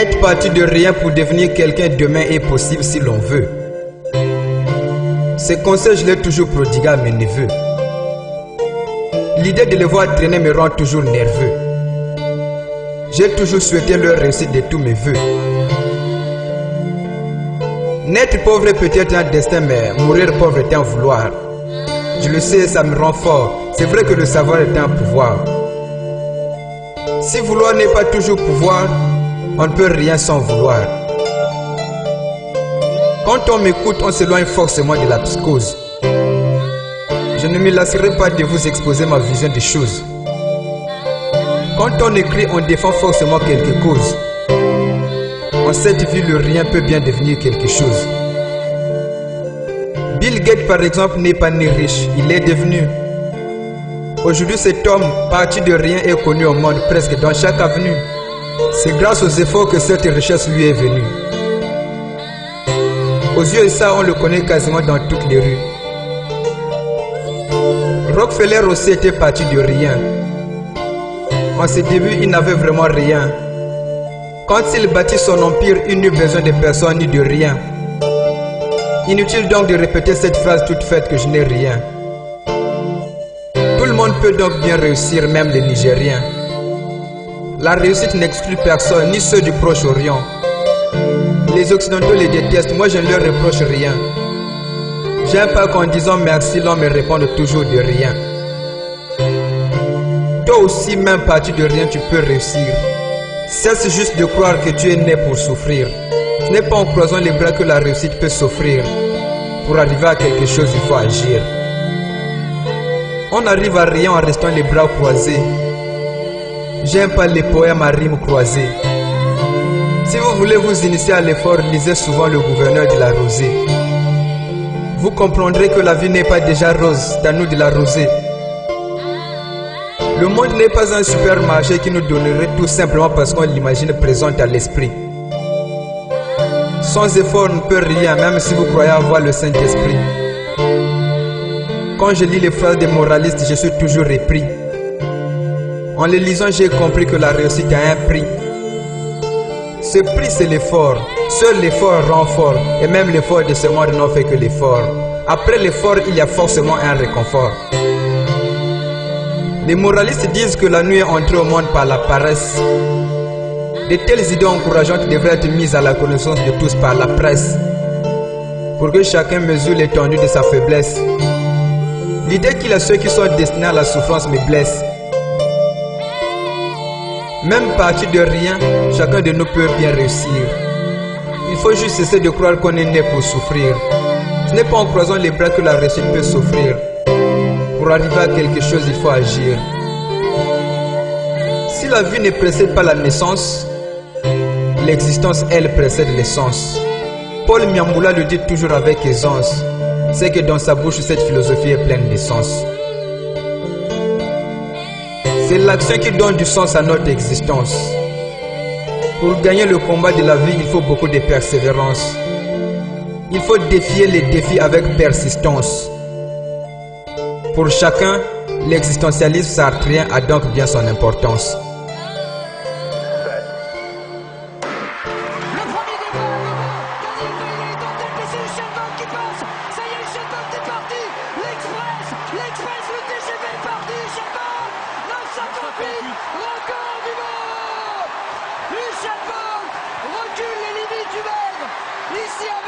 Être parti de rien pour devenir quelqu'un demain est possible si l'on veut. Ces conseils, je les ai toujours prodigués à mes neveux. L'idée de les voir traîner me rend toujours nerveux. J'ai toujours souhaité leur réussite de tous mes voeux. Naître pauvre est peut-être un destin, mais mourir pauvre est un vouloir. Je le sais, ça me rend fort. C'est vrai que le savoir est un pouvoir. Si vouloir n'est pas toujours pouvoir, on ne peut rien sans vouloir. Quand on m'écoute, on s'éloigne forcément de la psychose. Je ne me lasserai pas de vous exposer ma vision des choses. Quand on écrit, on défend forcément quelque cause. En cette vie, le rien peut bien devenir quelque chose. Bill Gates, par exemple, n'est pas né riche, il est devenu. Aujourd'hui, cet homme, parti de rien, est connu au monde, presque dans chaque avenue. C'est grâce aux efforts que cette richesse lui est venue. Aux yeux de ça, on le connaît quasiment dans toutes les rues. Rockefeller aussi était parti de rien. En ses débuts, il n'avait vraiment rien. Quand il bâtit son empire, il n'eut besoin de personne ni de rien. Inutile donc de répéter cette phrase toute faite que je n'ai rien. Tout le monde peut donc bien réussir, même les Nigériens. La réussite n'exclut personne, ni ceux du Proche-Orient. Les Occidentaux les détestent, moi je ne leur reproche rien. J'aime pas qu'en disant merci, l'on me réponde toujours de rien. Toi aussi, même parti de rien, tu peux réussir. Cesse juste de croire que tu es né pour souffrir. Ce n'est pas en croisant les bras que la réussite peut s'offrir. Pour arriver à quelque chose, il faut agir. On arrive à rien en restant les bras croisés. J'aime pas les poèmes à rimes croisées. Si vous voulez vous initier à l'effort, lisez souvent Le Gouverneur de la Rosée. Vous comprendrez que la vie n'est pas déjà rose, c'est à nous de la rosée. Le monde n'est pas un supermarché qui nous donnerait tout simplement parce qu'on l'imagine présente à l'esprit. Sans effort, on ne peut rien, même si vous croyez avoir le Saint-Esprit. Quand je lis les phrases des moralistes, je suis toujours repris. En les lisant, j'ai compris que la réussite a un prix. Ce prix, c'est l'effort. Seul l'effort rend fort. Et même l'effort de ce monde n'en fait que l'effort. Après l'effort, il y a forcément un réconfort. Les moralistes disent que la nuit est entrée au monde par la paresse. De telles idées encourageantes devraient être mises à la connaissance de tous par la presse, pour que chacun mesure l'étendue de sa faiblesse. L'idée qu'il y a ceux qui sont destinés à la souffrance me blesse. Même parti de rien, chacun de nous peut bien réussir. Il faut juste cesser de croire qu'on est né pour souffrir. Ce n'est pas en croisant les bras que la réussite peut s'offrir. Pour arriver à quelque chose, il faut agir. Si la vie ne précède pas la naissance, l'existence, elle, précède l'essence. Paul Miamboula le dit toujours avec aisance. C'est que dans sa bouche, cette philosophie est pleine d'essence. C'est l'action qui donne du sens à notre existence. Pour gagner le combat de la vie, il faut beaucoup de persévérance. Il faut défier les défis avec persistance. Pour chacun, l'existentialisme sartrien a donc bien son importance. Recule les limites humaines. Ici à